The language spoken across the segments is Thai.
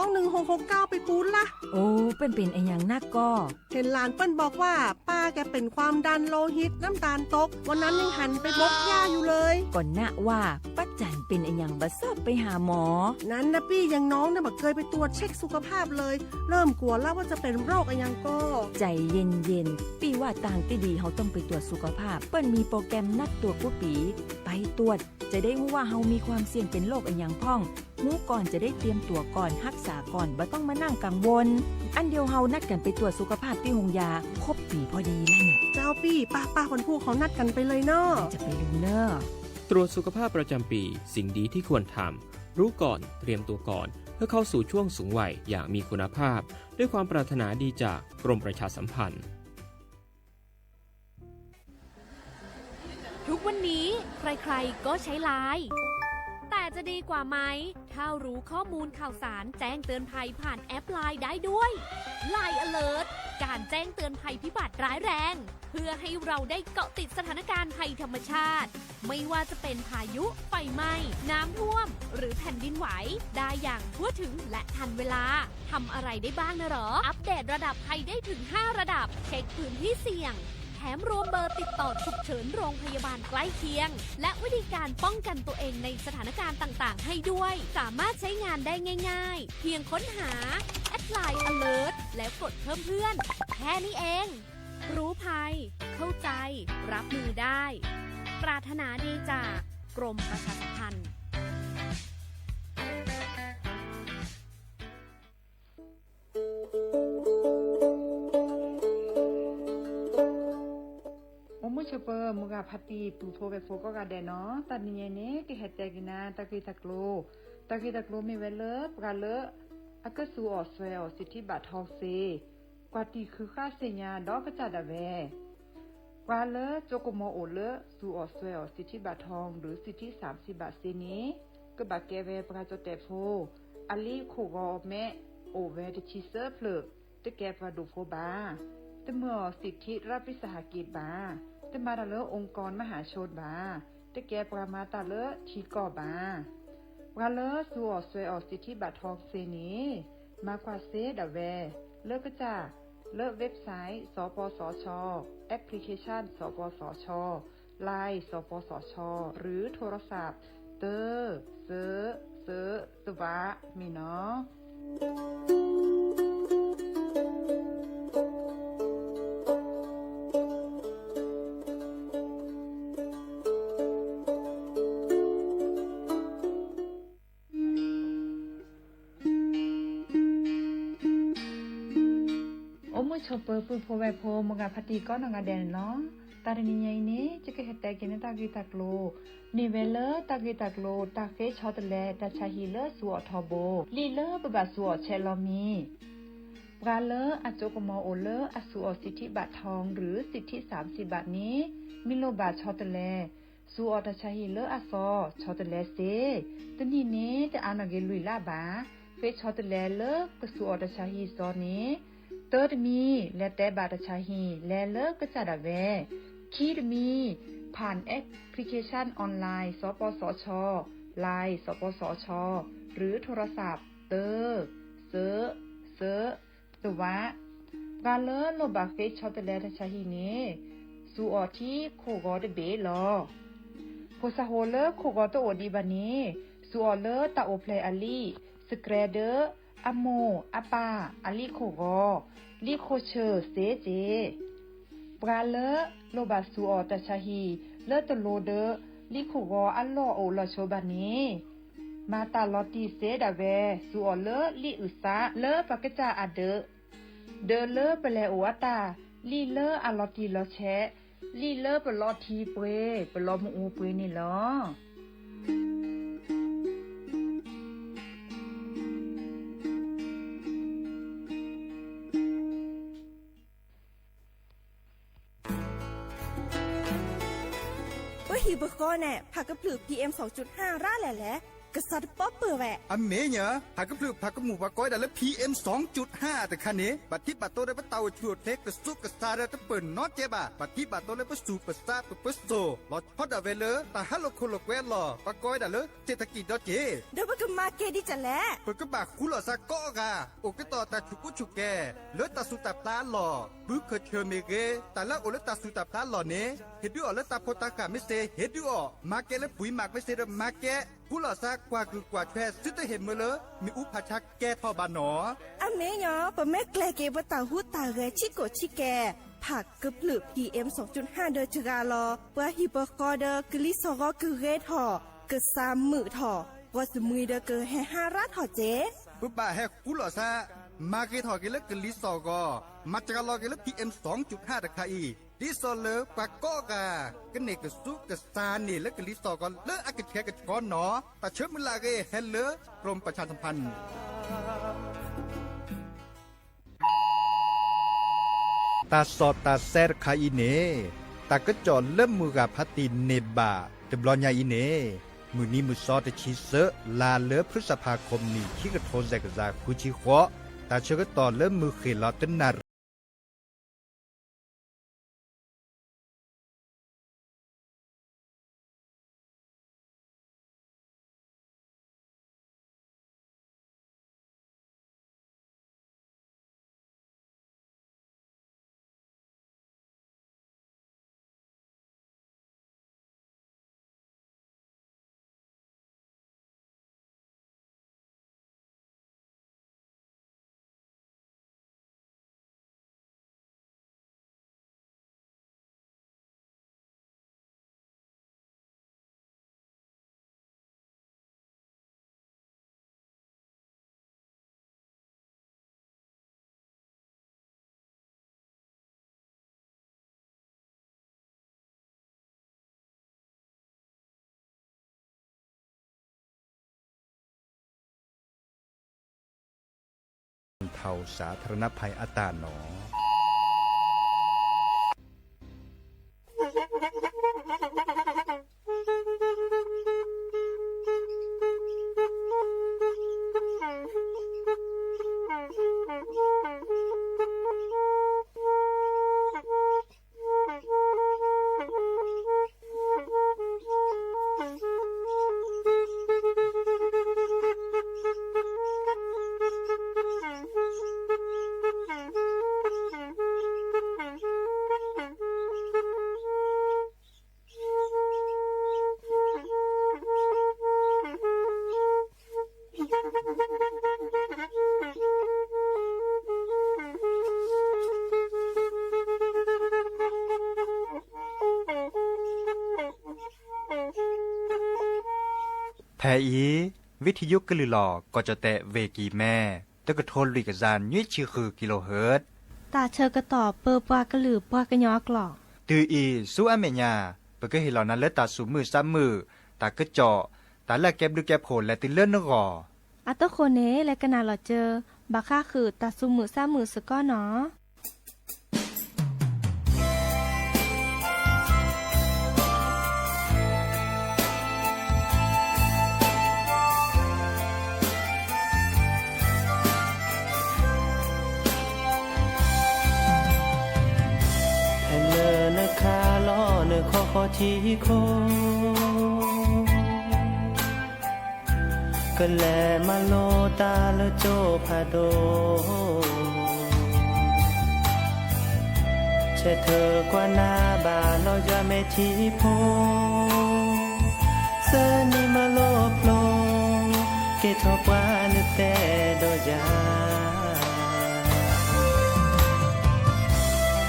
1669ไปปูนละโอ้เป็นไอ้อย่างนักก็เห็นหลานเปิ้นบอกว่าป้าแกเป็นความดันโลหิตน้ำตาลตกวันนั้นยังหันไปบกหญ้าอยู่เลยก่อนนะว่าป้าจันเป็นไอ้อย่างบ่ชอบไปหาหมอนั้นนะพี่ยังน้องเนี่ยบ่เคยไปตรวจเช็คสุขภาพเลยเริ่มกลัวแล้วว่าจะเป็นโรคอะไรยังก็ใจเย็นๆพี่ว่าต่างที่ดีเฮาต้องไปตรวจสุขภาพเปิ้นมีโปรแกรมนัดตรวจกุปีไปตรวจจะได้รู้ว่าเฮามีความเสี่ยงเป็นโรคอะไรอย่างพ่องรู้ก่อนจะได้เตรียมตัวก่อนรักษาก่อนบ่ต้องมานั่งกังวลอันเดียวเฮานัดกันไปตรวจสุขภาพที่โรงยาครบปีพอดีแล้วเนี่ยเจ้าพี่ป้าคนผู้เขานัดกันไปเลยเนาะจะไปดูเนาะตรวจสุขภาพประจำปีสิ่งดีที่ควรทำรู้ก่อนเตรียมตัวก่อนเพื่อเข้าสู่ช่วงสูงวัยอย่างมีคุณภาพด้วยความปรารถนาดีจากกรมประชาสัมพันธ์ทุกวันนี้ใครๆก็ใช้ไลน์แต่จะดีกว่าไหมถ้ารู้ข้อมูลข่าวสารแจ้งเตือนภัยผ่านแอปไลน์ได้ด้วย Line Alert การแจ้งเตือนภัยพิบัติร้ายแรงเพื่อให้เราได้เกาะติดสถานการณ์ภัยธรรมชาติไม่ว่าจะเป็นพายุไฟไหม้น้ำท่วมหรือแผ่นดินไหวได้อย่างทั่วถึงและทันเวลาทำอะไรได้บ้างนะหรออัปเดตระดับภัยได้ถึง5ระดับเช็คพื้นที่เสี่ยงแถมรวมเบอร์ติดต่อฉุกเฉินโรงพยาบาลใกล้เคียงและวิธีการป้องกันตัวเองในสถานการณ์ต่างๆให้ด้วยสามารถใช้งานได้ง่ายๆเพียงค้นหา @Line Alert แล้วกดเพิ่มเพื่อนแค่นี้เองรู้ภัยเข้าใจรับมือได้ปรารถนาดีจากกรมประชาสัมพันธ์ชเปอร์มุกาพัตีตูโทเวโฟก็กาเดเนาะตัดนี้เนี่ยกิเหตกินาตะกีตะโกลมีเวลปกาเลอากสูออสเวลสิทธิบัตรทองเซกว่าตีคือค่าเสียญาดอกกระจัดเวกว่าเลโจโกโมโอเลสูออสเวลสิทธิบัตรทองหรือสิทธิ30บาทเซนี้ก็บาเกเวปราจเตโฟอลีโคกอเมโอเวตชิเซอร์เพลตะแกปราดูโฟบาตะเมื่อสิทธิรัฐวิสาหกิจบาตมาตาเลองค์กรมหาชนบาตะแกปรามาตาเลทีก่อบาวาเลสัวสวยออกสิทธิบัตรทองเซนีมากว่าเซดเวเลิกกระจาเลิกเว็บไซต์สปสชแอปพลิเคชันสปสชไลน์สปสชหรือโทรศัพท์เตอเซตวะมีเนาะชอปเปอร์ปุโพเวโพมกาพัตีก็นงาแดนเนาะตาเรนิยัยนี้จะเกเหตกินตากีตากโลนิเวเลตากีตากโลตาเฟชอตเลตาชาฮิเลสัวทอโบลีเลบบัสัวเชลอมีปราเลอโจกมอโอเลอสัวสิทธิบัตรทองหรือสิทธิ30บาทนี้มิโลบาชอตเลสัวตาชาฮิเลอซอชอตเลเซตนี้นี้จะอานาเกลุยลาบาเฟชอตเลเลกสัวตาชาฮิซอนี้เติร์ดมีและแต่บาตชาฮีและเลิกก็จะดเวคีดมีผ่านแอปพลิเคชันออนไลน์สปสชไลน์สปสชหรือโทรศัพท์เตอร์เซตวะกาเลโลบาเฟชชอตเลตชาฮีนี้สูออที่โคกอดเบลอโพสาโฮเลโคกอตโอดีบานีสูออเลตาโอเพลอลีสเกรเดอร์อโมอปาอลิโคกอลิโคเชอร์เซเจปราเลโลบาสูออตชาฮีเลตโลเดลิโคกออัลโลโอลโชบานีมาตาลอติเซดาเวสูออเลลิอุซาเลปากจาอเดเลเปเลโอตาลีเลอลอติลอแชลีเลเปลอทีเปเปลอมอูเปนี่ลอฮิบก็แน่ผักกระปลือ PM 2.5 ร่าแหละ กษัตริย์ป๊อปเปอร์แหวะ อเมเนี่ยผักกระพลือผักกระหมูผักก้อยแต่ละ PM 2.5 แต่คันนี้ปัดที่ปัดโตได้ปะเตาชวดเล็กกระซุกกระซาได้ตะเปิ่นน็อตเจ็บปัดที่ปัดโตได้ปะสูปะซาปะปะโซลอดพอดเวลแต่ฮัลโลคนลกแวลอปะก้อยแต่ละเศรษฐกิจดอเจ เดี๋ยวมันก็มาเกดิจะแล เปิดกระบะคุลอซาก็กะโอกต่อตาชุกุชุแกเลือดตาสุตับตาหล่อบึกเคเชเมเกแต่ละโอเลตาสุตับตาหล่อเนเฮ็ดดูออเลตาโพตากะไม่เซเฮ็ดดูออมาแกและปุ๋ยหมักไม่เซมาแกคุลอซากว่าคือกว่าแท้ซึตเห็นมาเลยมีอุปชักแกทอบานหนอ อเมยอปะแม่แกลเกบตาหูตาเรชิโกชิแกผักกระพลือ PM 2.5 เดอจกาลอว่าฮิปโคเดอกลิซอกคือเรทอเกซามมือทอว่าสมุยเดอเกแฮฮาราทอเจ ปุ๊บบ่าแฮคุลอซามาเกทอเกลกลิซอกอมาจากลอเกล PM 2.5 ตะคาอีดิซอเลปากก็กะกะเนกสุกะซานี่และกลิซอกอเลอะกะแคกะกอนหนอตะเชิมลาเกเฮลเลกรมประชาสัมพันธ์ตาสอดตาแซรคาอิเนตากะจอนเริ่มมือกับพัติเนบาเตบลอนยาอิเนมือนี้มือซอตชิเซลาเลพฤษภาคมนี้ที่กระโทนแซกซาคุชิโคตาเชกตอนเริ่มมือเขลอตนาเท่าสาธารณภัยอัตาหนอแทอีวิทยุกลือหลอก็จะแตะเวกีแม่ตะกะโทนลิกะจานยุ้ยชื่อคือกิโลเฮิรตซ์ ตาเชอกระต่อเปอปวากระหลือปวากระยอกหลอก ตืออีสู้อเมญาเปก็เห็นเหล่านั้นและตาสูมือซ้ำมือตากระเจาะตาละแก็บดูแก็บโผลและติเลื่อนนกอ อัตโตโคเนและกะนาหลอเจอบาค่าคือตาซุมือซ้ามือสก้อเนาะ ที่โคก็แลมาโลตาละโจพาโดเช่เธอกว่าหน้าบาเราจะไม่ที่โพเสนี่มาโลโปลเกทอกว่านึกแต่ดอยา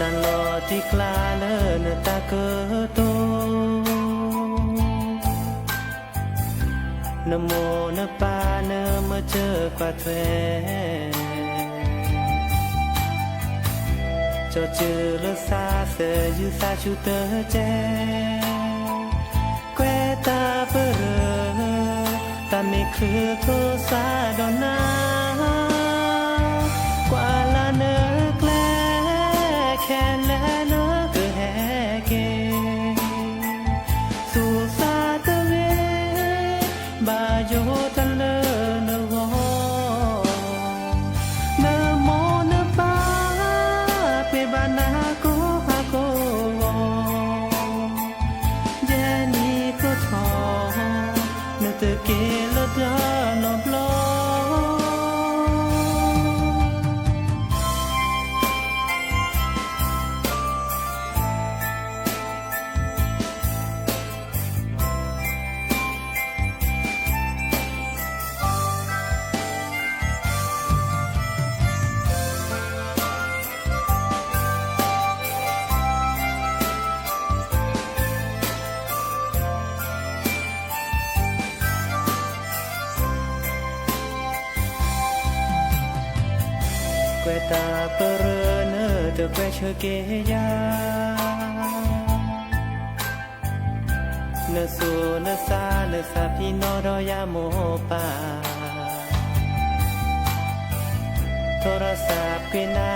นั่นรอที่กลาเลนตาเกิดโตนโมนปาเนมาเจอกว่าแทเจ้าจือลซาเสยืซาชูเตอเจแกวตาเปรตาไม่คือโทซาดอนาแค่แลเนอคือแฮเกสู่ซาตะเวบาโย กวตาเปรเนอเดแกวเชเกยาเนสูเนซาเนซาพี่นอรอยาโมปาโทรศัพท์คือหน้า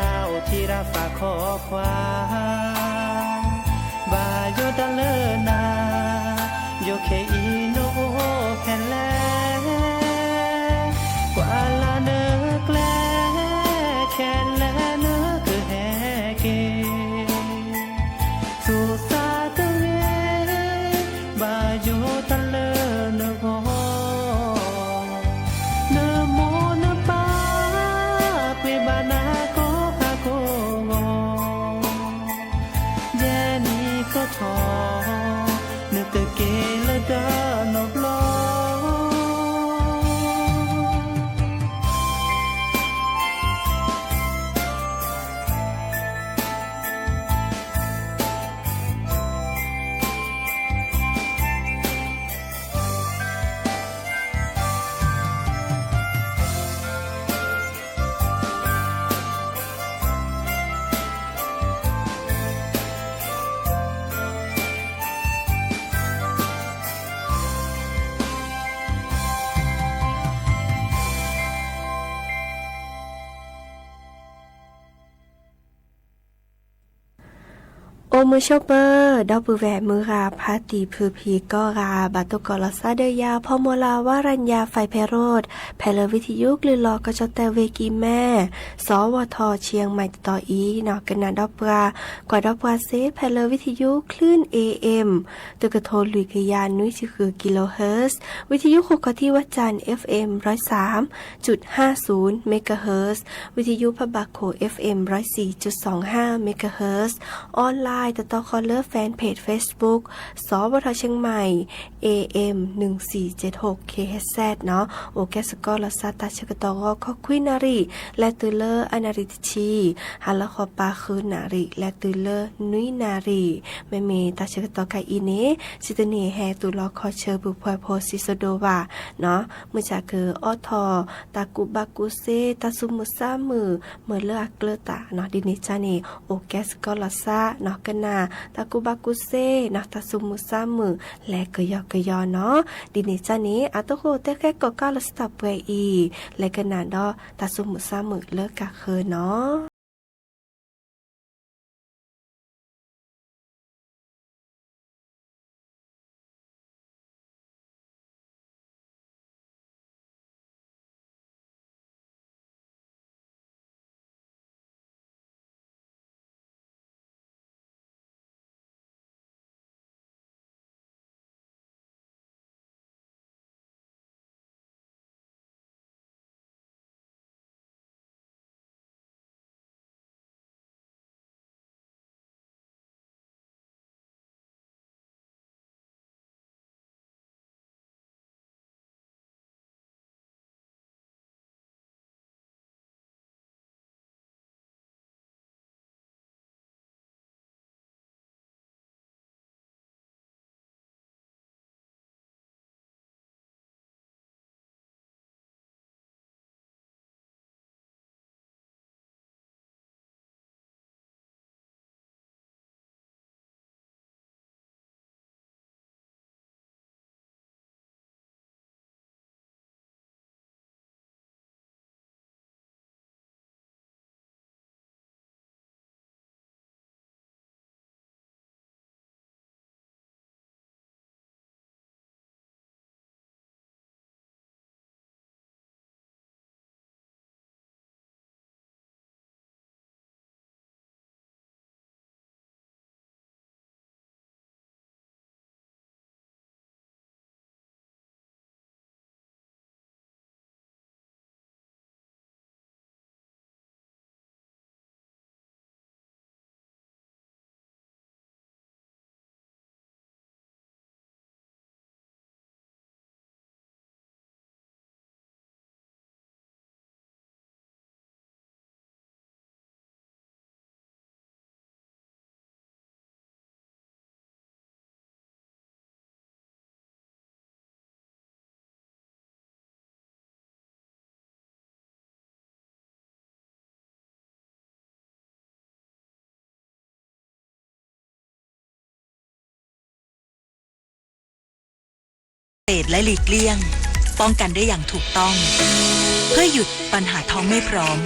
ที่รับฝากข้อความบาโยตะเลนาโยเคอีโนแผ่นแลกว่าลาเนกแลแค่แลเนคือแฮเกสุสาตะเวบาโยตะเลเนโกเนโมเนปาเปบานาโกฮาโกเจนี่ก็ทอนึกตะเกละดานอบลอโอมือชอปเปอร์ดอกบือแหวมือราพาตีพือพีก็ราบาตุกอลซาเดยาพอโมลาวารัญญาไฟไพโรดแพลวิทยุกลือลอกระจแต่เวกีแม่สวทเชียงใหม่ต่ออีนอกกันนาดอกปรากว่าดอกปราเซแพลวิทยุคลื่น AM ตึกกระโทลุยกยานนุ้ยคือกิโลเฮิรตซ์วิทยุโคกที่วัดจันทร์ FM 103.50 เมกะเฮิรตซ์วิทยุพบาโค FM 104.25 เมกะเฮิรตซ์ออนไลน์ต่อคอลเลอร์แฟนเพจ Facebook สวทเชียงใหม่ AM 1476 KHZ เนาะโอแกสกอลซาตาชกตอขอคุยนารีและตุเลอร์อนาริตชีฮัลละขอปาคืนนารีและตุเลอร์นุยนารีแม่เมตาชกตอไกอีเนสิตเนแฮตุลอคอเชอบุพโพซิโซโดวาเนาะมื้อจากคือออทอตากุบากุเซตาซุมุซามือเมื่อเลออักเลตาเนาะดินิจานีโอแกสกอลซาเนาะกันนาตากุบากุเซนะตาซุมุซามือและกยอกยอเนาะดินิจานีอะตโคเตแค่ก็กาลสตับเวอีและกันนาดอตาซุมุซามือเลิกกะเคอเนาะ ษตรและหลีกเลี่ยงป้องกันได้อย่างถูกต้องเพื่อหยุดปัญหาท้องไม่พร้อม